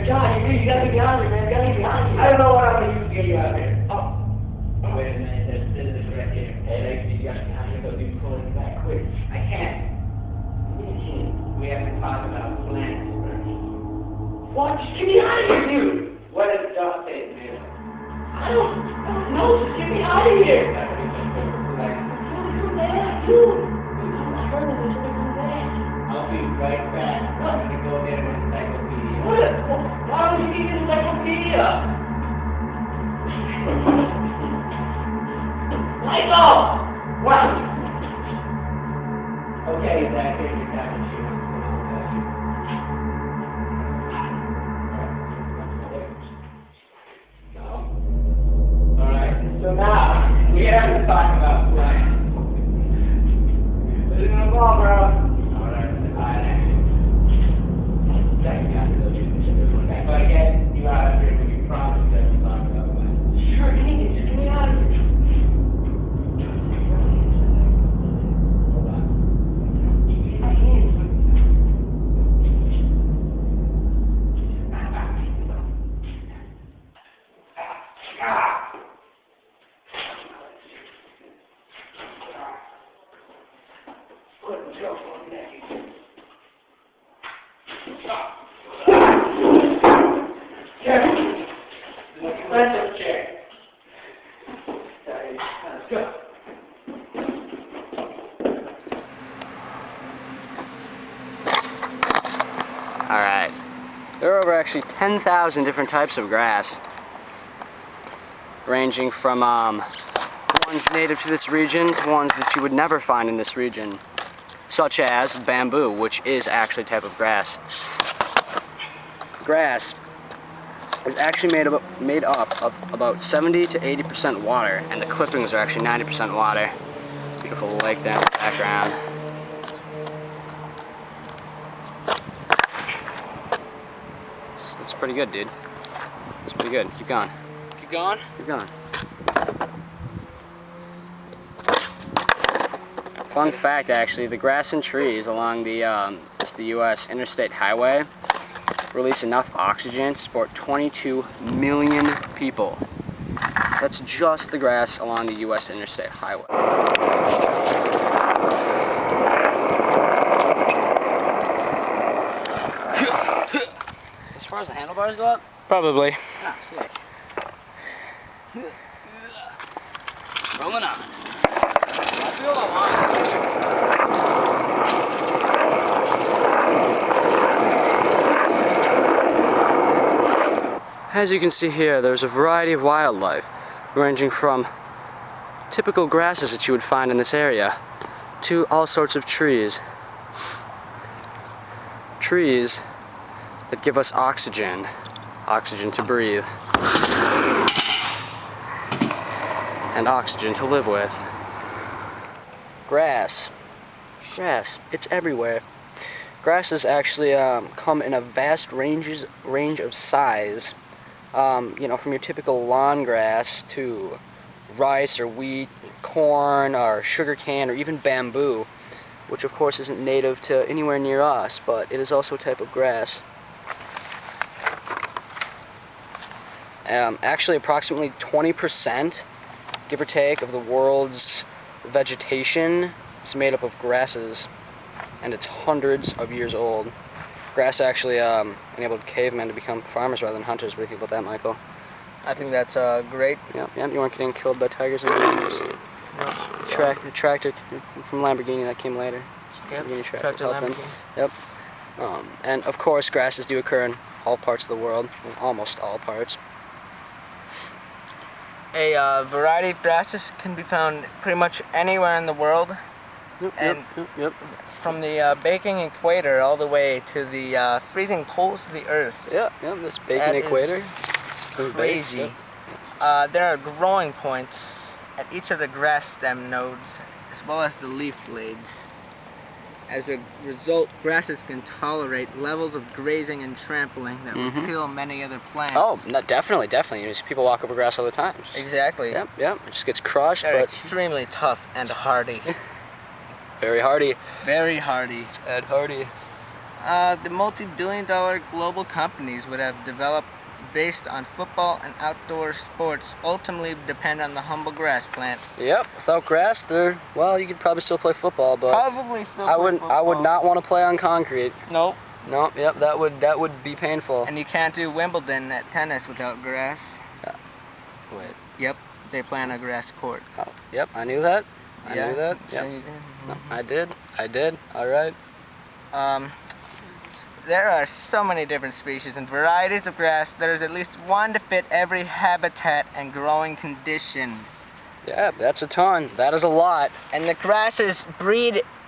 God, you gotta get behind me, man. You gotta get behind me. I don't know what I'm gonna use to get you out of here. Oh. Wait a minute, there's a threat here. Hey, you gotta get out of here, though. You pulling back quick. I can't. We have to talk about plans first. What? Just get me out of here, dude. What does Doc say, man? I don't know. Just get me out of here. Dude. I'll be right back. I'm gonna go get an encyclopedia. What? Why would you need an encyclopedia? Michael! What? Okay, Zach, here's your cappuccino. Alright, so now we have to talk about plans. Put it in the ball, bro. But again, you out of here when you promise that you talk about plans. Sure, anything, just get me out of here. Hold on. Give me my hands. Let's go for a minute. Let's check. Let's go. Alright. There are over actually 10,000 different types of grass, ranging from ones native to this region to ones that you would never find in this region, such as bamboo, which is actually a type of grass. Grass is actually made up of about 70 to 80% water, and the clippings are actually 90% water. Beautiful lake there in the background. That's pretty good, dude. That's pretty good. Keep going. Keep going? Keep going. Fun fact, actually, the grass and trees along the U.S. Interstate Highway release enough oxygen to support 22 million people. That's just the grass along the U.S. Interstate Highway. As far as the handlebars go up? Probably. Ah, sick. Rolling on. I feel the line. As you can see here, there's a variety of wildlife, ranging from typical grasses that you would find in this area to all sorts of trees. Trees that give us oxygen to breathe, and oxygen to live with. Grass, it's everywhere. Grasses actually come in a vast range of size. You know, from your typical lawn grass to rice or wheat, corn or sugarcane or even bamboo, which of course isn't native to anywhere near us, but it is also a type of grass. Actually, approximately 20%, give or take, of the world's vegetation is made up of grasses, and it's hundreds of years old. Grass actually enabled cavemen to become farmers rather than hunters. What do you think about that, Michael? I think that's great. Yep, you weren't getting killed by tigers and lions. No. The tractor from Lamborghini that came later. Yep. Lamborghini tractor helped them. Lamborghini. Yep. And of course, grasses do occur in all parts of the world, almost all parts. A variety of grasses can be found pretty much anywhere in the world. Yep. From the baking equator all the way to the freezing poles of the earth. Yep, this baking equator. It's crazy. There are growing points at each of the grass stem nodes, as well as the leaf blades. As a result, grasses can tolerate levels of grazing and trampling that would kill many other plants. Oh, no, definitely. You see people walk over grass all the time. Exactly. Yep. It just gets crushed. They're but extremely tough and hardy. very hardy. Very hardy. It's Ed Hardy. the multi-billion-dollar global companies would have developed based on football and outdoor sports ultimately depend on the humble grass plant. Yep. Without grass, well, you could probably still play football, but Probably still I play wouldn't. I would football. not want to play on concrete. Nope. No. Yep. That would be painful. And you can't do Wimbledon at tennis without grass. Wait. Yep. They play on a grass court. Oh. Yep. I knew that. I knew that. Sure Yep. you did. No, I did. All right. There are so many different species and varieties of grass. There's at least one to fit every habitat and growing condition. Yeah, that's a ton. That is a lot. And the grasses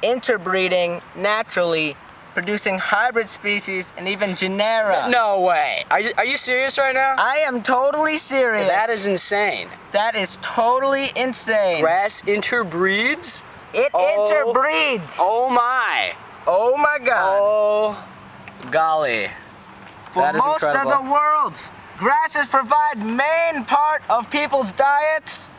interbreeding naturally, producing hybrid species and even genera. No way. Are you serious right now? I am totally serious. That is insane. That is totally insane. Grass interbreeds? It interbreeds. Oh my. Oh my God. Oh golly. For That is most incredible. of the world, grasses provide main part of people's diets.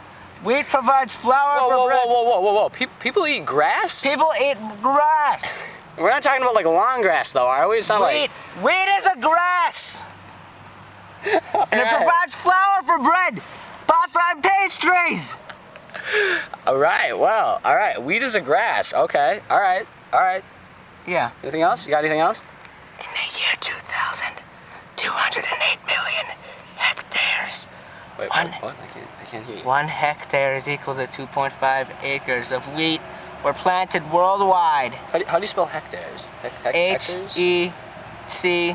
Wheat provides flour for bread. Whoa. People eat grass? People eat grass. We're not talking about like long grass though, are we? It's not Wheat is a grass. And it provides flour for bread, pasta and pastries. Alright, well, alright. Wheat is a grass. Okay. Alright. Yeah. Anything else? You got anything else? In the year 2000, 208 million hectares. Wait, One- what? I can't hear you. 1 hectare is equal to 2.5 acres of wheat were planted worldwide. How do you spell hectares? Hectares? H-E-C-T-A-R-E.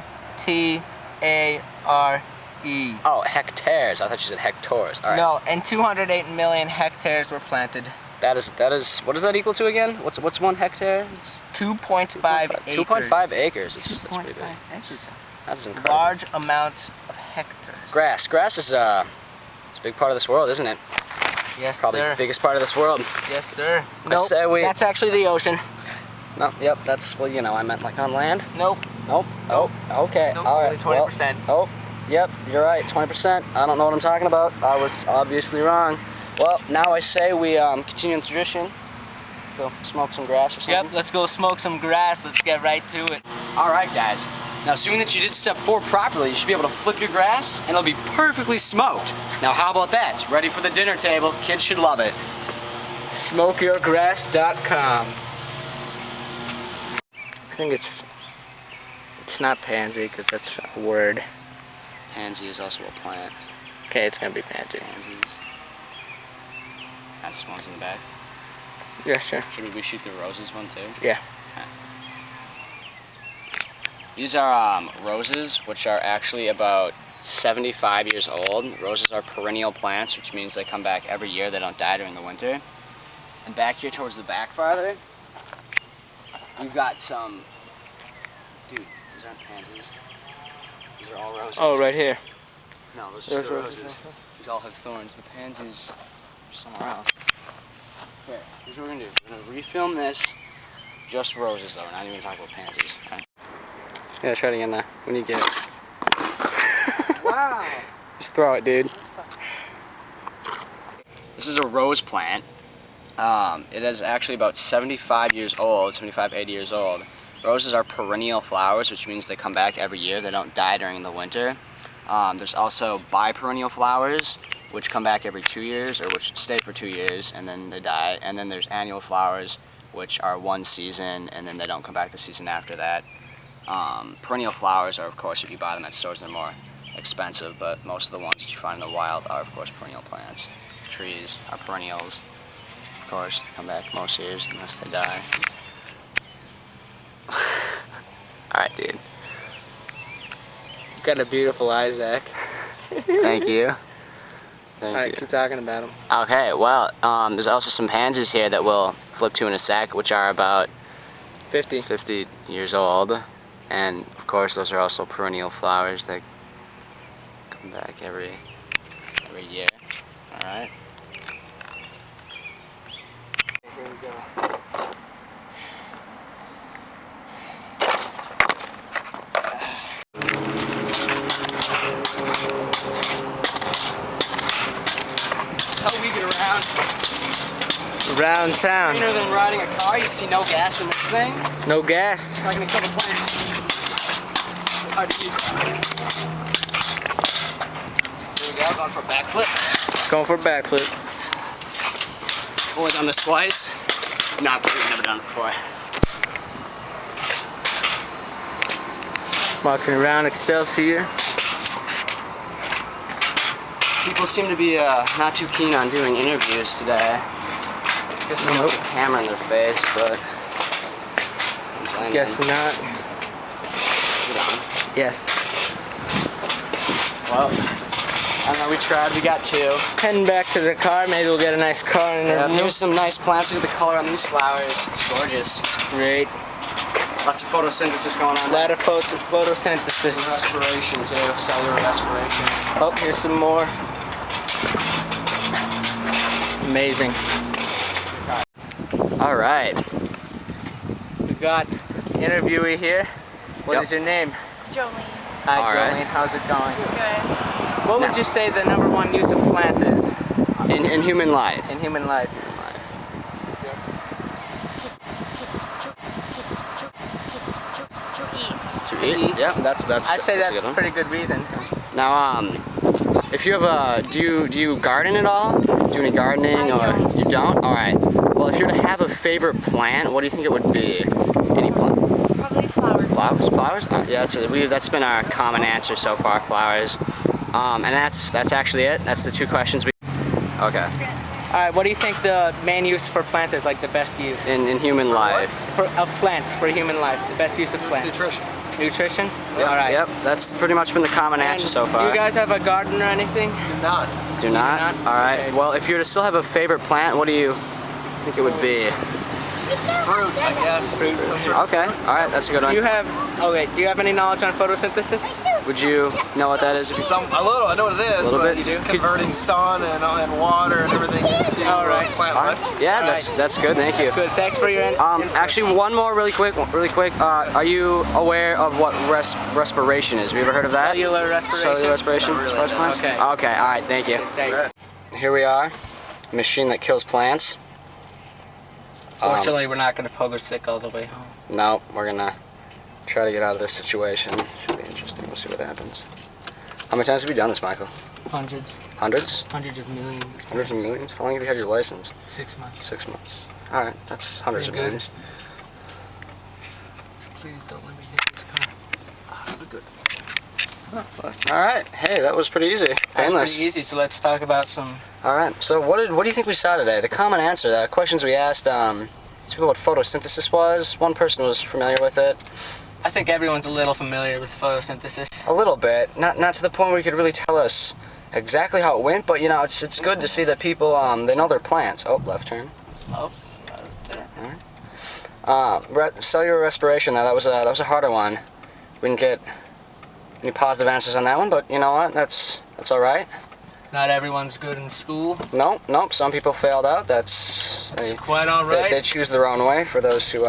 Oh, hectares. I thought you said hectares. Alright. No, and 208 million hectares were planted. That is, what does that equal to again? What's 1 hectare? It's 2.5 acres. 2.5 acres. That's pretty big. 2.5 acres. That's incredible. Large amount of hectares. Grass is it's a big part of this world, isn't it? Yes, Probably sir. the biggest part of this world. Yes, sir. I Nope, say we- that's actually the ocean. No, yep, that's, well, I meant like on land. Nope. Nope. Oh, okay. Nope, All right. only 20%. Well, yep, you're right, 20%. I don't know what I'm talking about. I was obviously wrong. Well, now I say we continue in tradition. Go smoke some grass or something. Yep, let's go smoke some grass. Let's get right to it. All right, guys. Now, assuming that you did step 4 properly, you should be able to flip your grass, and it'll be perfectly smoked. Now, how about that? Ready for the dinner table. Kids should love it. Smokeyourgrass.com. I think it's not pansy because that's a word. Pansy is also a plant. Okay, it's gonna be pansy. Pansies. That's one's in the back. Yeah, sure. Should we shoot the roses one too? Yeah. These are roses, which are actually about 75 years old. Roses are perennial plants, which means they come back every year. They don't die during the winter. And back here towards the back farther, we've got some... Dude, these aren't pansies. These are all roses. Oh, right here. No, those are There's still roses. roses. These all have thorns. The pansies are somewhere else. Here, here's what we're gonna do. We're gonna refilm this. Just roses, though. We're not even gonna talk about pansies. Okay? Yeah, try it again there. When you get it. Wow. Just throw it, dude. This is a rose plant. It is actually about 75 years old, 75, 80 years old. Roses are perennial flowers, which means they come back every year. They don't die during the winter. There's also biperennial flowers, which come back every 2 years, or which stay for 2 years, and then they die. And then there's annual flowers, which are 1 season, and then they don't come back the season after that. Perennial flowers are, of course, if you buy them at stores, they're more expensive, but most of the ones that you find in the wild are, of course, perennial plants. Trees are perennials, of course, they come back most years unless they die. Alright, dude. You've got a beautiful eye, Zach. Thank you. Thank Alright, you. keep talking about them. Okay, well, there's also some pansies here that we'll flip to in a sec, which are about 50 years old. And, of course, those are also perennial flowers that come back every year. Alright? Here we go. That's how we get around. Round sound. Cleaner than riding a car. You see no gas in this thing. No gas. It's like in a couple plants. hard to use that. Here we go, going for a backflip. Going for a backflip. Only done this twice. No, I'm kidding, never done it before. Walking around Excelsior. People seem to be not too keen on doing interviews today. Guess they put a camera in their face, but Guess not. Yes. Well, I don't know, we tried, we got two. Heading back to the car, maybe we'll get a nice car interview. Here's some nice plants. Look at the color on these flowers. It's gorgeous. Great. Lots of photosynthesis going on. A lot of Some photosynthesis. respiration too, cellular respiration. Oh, here's some more. Amazing. All right. We've got interviewee here. What Yep. is your name? Jolene. Hi, All right. Jolene. How's it going? Good. What would you say the #1 use of plants is In human life. in human life? To eat. To eat? Yeah, that's I'd say a that's good a one. pretty good reason. Now, if you have a, do you garden at all? Do any gardening I or don't. you don't? All right. Well, if you were to have a favorite plant, what do you think it would be? Any plant? Probably flowers. Flowers? Flowers? Yeah, that's been our common answer so far. Flowers. And that's actually it. That's the two questions we. Okay. All right, what do you think the main use for plants is, like the best use? In human life. Of plants for human life, the best use of plants. Nutrition. Nutrition? Yep, All right. Yep. That's pretty much been the common answer so far. Do you guys have a garden or anything? Do not. Do not? not? All right. Okay. Well, if you were to still have a favorite plant, what do you think it would be? Fruit, I guess. Fruit. Some sort of Okay. All right. That's a good Do one. you have do you have any knowledge on photosynthesis? Would you know what that is? If you... a little. I know what it is. little but bit? Just Could- converting sun and water and everything into All right. plant All life. right. Yeah, Right. that's good. Thank you. Good. Thanks for your input. Actually, one more really quick. Are you aware of what respiration is? Have you ever heard of that? Cellular respiration. Cellular respiration. Not really, for plants? Okay. Okay. All right. Thank you. Thanks. Here we are. A machine that kills plants. Fortunately, we're not going to pogo stick all the way home. No, we're gonna try to get out of this situation. Should be interesting. We'll see what happens. How many times have you done this, Michael? Hundreds. Hundreds? Hundreds of millions. Hundreds of millions? How long have you had your license? 6 months. 6 months. All right, that's hundreds of Pretty good. millions. Please don't let me hit this car. All right. Hey, that was pretty easy. That's Painless. pretty easy, so let's talk about some... All right. So what do you think we saw today? The common answer, the questions we asked, people what photosynthesis was. One person was familiar with it. I think everyone's a little familiar with photosynthesis. A little bit. Not to the point where you could really tell us exactly how it went, but you know, it's good to see that people they know their plants. Oh, left turn. Oh, there. Cellular respiration. Now that was a harder one. We didn't get any positive answers on that one, but you know what? That's all right. Not everyone's good in school. Nope. Some people failed out. That's It's quite all right. They choose their own way. For those who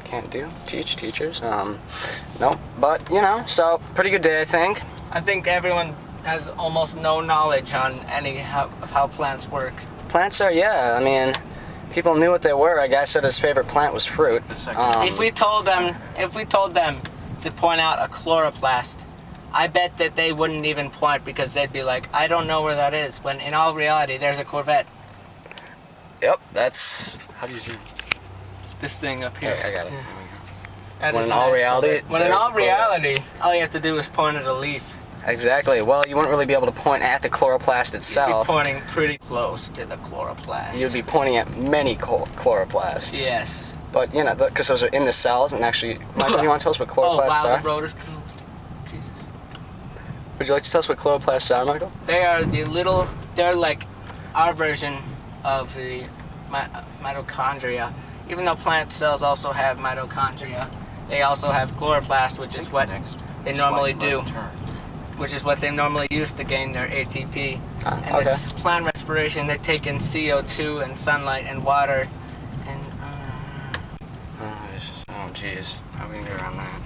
can't teachers. Nope. But you know, so pretty good day, I think. I think everyone has almost no knowledge on of how plants work. Plants are, yeah. I mean, people knew what they were. A guy said his favorite plant was fruit. If we told them to point out a chloroplast, I bet that they wouldn't even point because they'd be like, I don't know where that is. When in all reality, there's a Corvette. Yep, that's. How do you zoom? This thing up here. Hey, I got it. That When is in a all nice reality, Corvette. When in there's all a Corvette. reality, all you have to do is point at a leaf. Exactly. Well, you wouldn't really be able to point at the chloroplast You'd itself. be pointing pretty close to the chloroplast. You'd be pointing at many chloroplasts. Yes. But you know, because those are in the cells, and actually, Michael, you want to tell us what Oh chloroplasts wow, are? the road is closed. Jesus. Would you like to tell us what chloroplasts are, Michael? They are they're like our version of the mitochondria. Even though plant cells also have mitochondria, they also have chloroplasts, which is what they normally do. Which is what they normally use to gain their ATP. And okay. this plant respiration, they take in CO2 and sunlight and water. And Oh, jeez. How are we gonna get around that?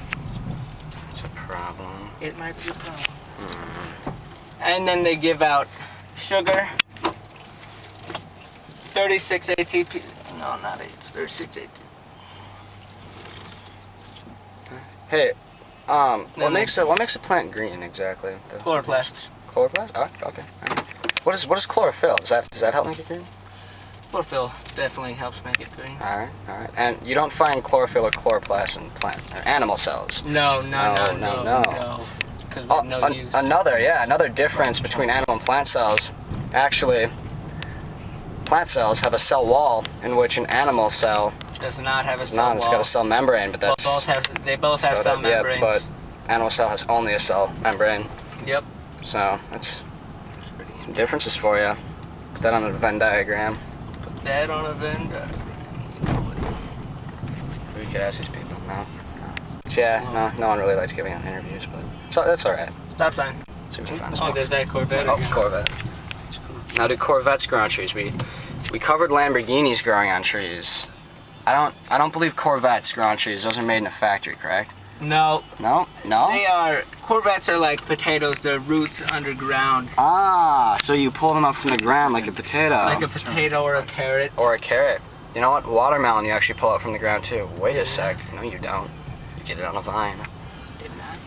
That's a problem. it might be a problem. And then they give out sugar, 36 ATP. No, not 8. 36 ATP. Hey, What makes a plant green exactly? Chloroplast. Chloroplast? Oh, okay. What is chlorophyll? Does that help make it green? Chlorophyll definitely helps make it green. All right. And you don't find chlorophyll or chloroplast in plant or animal cells. No. Because no use. Another difference between animal and plant cells. Actually, plant cells have a cell wall in which an animal cell does not have a cell wall. It's got a cell membrane, but that's they both have cell membranes. Yeah, but animal cell has only a cell membrane. Yep. So that's some differences for you. Put that on a Venn diagram. Put that on a Venn diagram. You know it. We could ask these people. No. Yeah, no one really likes giving out interviews, but that's all right. Stop sign. See if we can find Oh, there's that Corvette again. Corvette. Now, do Corvettes grow on trees? We covered Lamborghinis growing on trees. I don't believe Corvettes grow on trees. Those are made in a factory, correct? No. No. Corvettes are like potatoes. They're roots underground. Ah, so you pull them up from the ground like a potato. Like a potato or a carrot. Or a carrot. You know what? Watermelon you actually pull up from the ground too. Wait a sec. No, you don't. You get it on a vine. Didn't I?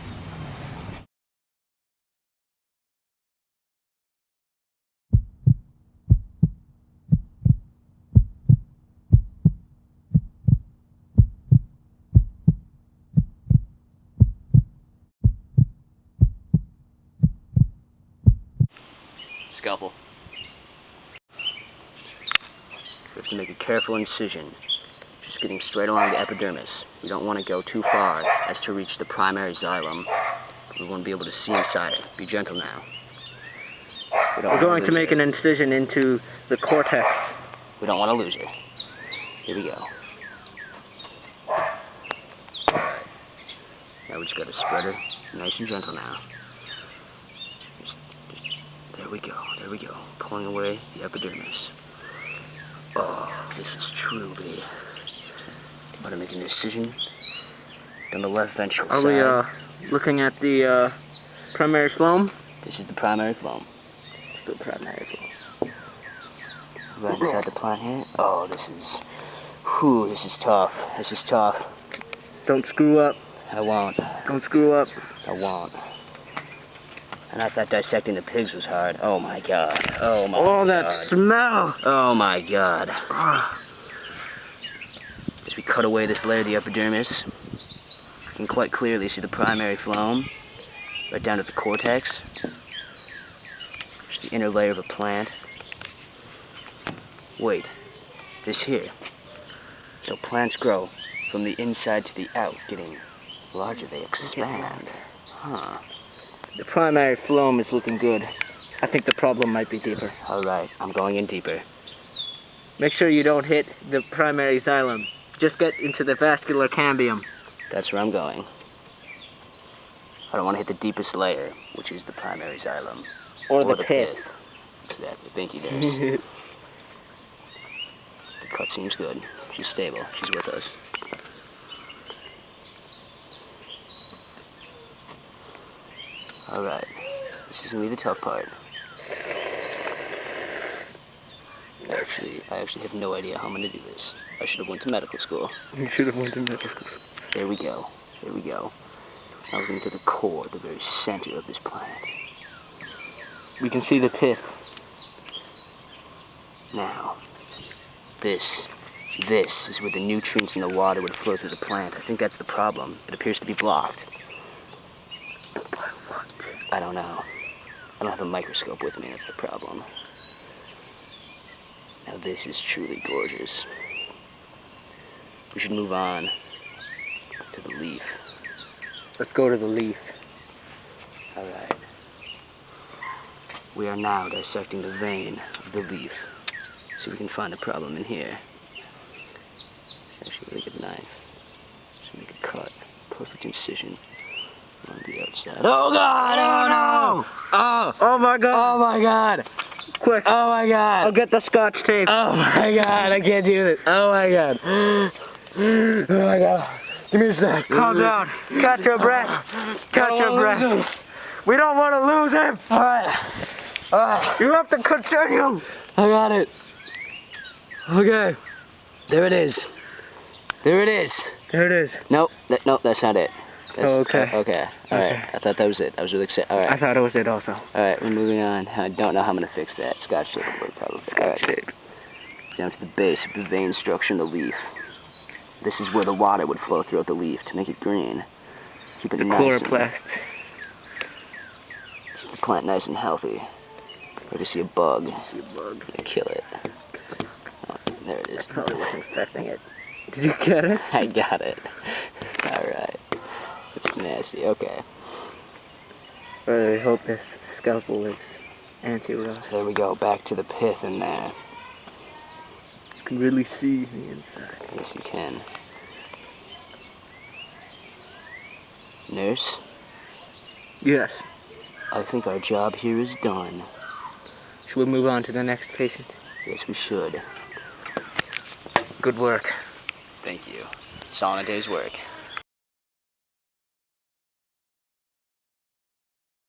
Scalpel. We have to make a careful incision, just getting straight along the epidermis. We don't want to go too far as to reach the primary xylem. We won't be able to see inside it. Be gentle now. We're going to make an incision into the cortex. We don't want to lose it. Here we go. Alright. Now we just got a spreader. Nice and gentle now. There we go. Pulling away the epidermis. Oh, this is true, baby. About to make an incision down the left ventral side. Are we looking at the primary phloem? This is the primary phloem. Still primary phloem. Right inside the plant here. Oh, this is tough. This is tough. Don't screw up. I won't. Don't screw up. I won't. And I thought dissecting the pigs was hard. Oh my god. Oh my god. Oh, that smell! Oh my god. As we cut away this layer of the epidermis, we can quite clearly see the primary phloem, right down to the cortex. Just the inner layer of a plant. Wait, this here. So plants grow from the inside to the out, getting larger, they expand. Huh. The primary phloem is looking good. I think the problem might be deeper. Alright, I'm going in deeper. Make sure you don't hit the primary xylem. Just get into the vascular cambium. That's where I'm going. I don't want to hit the deepest layer, which is the primary xylem. Or the pith. Exactly. Thank you, guys. The cut seems good. She's stable. She's with us. Alright. This is going to be the tough part. I actually have no idea how I'm going to do this. I should have went to medical school. You should have went to medical school. There we go. There we go. Now we're going to the core, the very center of this plant. We can see the pith. Now, this is where the nutrients in the water would flow through the plant. I think that's the problem. It appears to be blocked. But by what? I don't know. I don't have a microscope with me, that's the problem. Now this is truly gorgeous. We should move on to the leaf. Let's go to the leaf. Alright. We are now dissecting the vein of the leaf. So we can find the problem in here. It's actually a really good knife. Just make a cut. Perfect incision on the outside. Oh god! Oh no! Oh my god! Oh my god! Quick! Oh my god! I'll get the scotch tape. Oh my god! I can't do this! Oh my god! Oh my god! Give me a sec. Calm down. Catch your breath. Catch your breath. We don't want to lose him. Alright. You have to continue. I got it. Okay. There it is. There it is. There it is. Nope. Nope, that's not it. Oh, okay. Okay. All right. Okay. I thought that was it. I was really excited. All right. I thought it was it also. All right. We're moving on. I don't know how I'm gonna fix that. Scotch tape would work probably. All right. Tape. Down to the base of the vein structure in the leaf. This is where the water would flow throughout the leaf to make it green. Keep it The nice. chloroplast. Keep the plant nice and healthy. If you see a bug, See a bug. kill it. Oh, there it is. Probably what's infecting it. Did you get it? I got it. Alright. It's nasty. Okay. I really hope this scalpel is anti-rust. There we go. Back to the pith in there. You can really see the inside. Yes, you can. Nurse, Yes. I think our job here is done. Should we move on to the next patient? Yes, we should. Good work. Thank you. It's all in a day's work.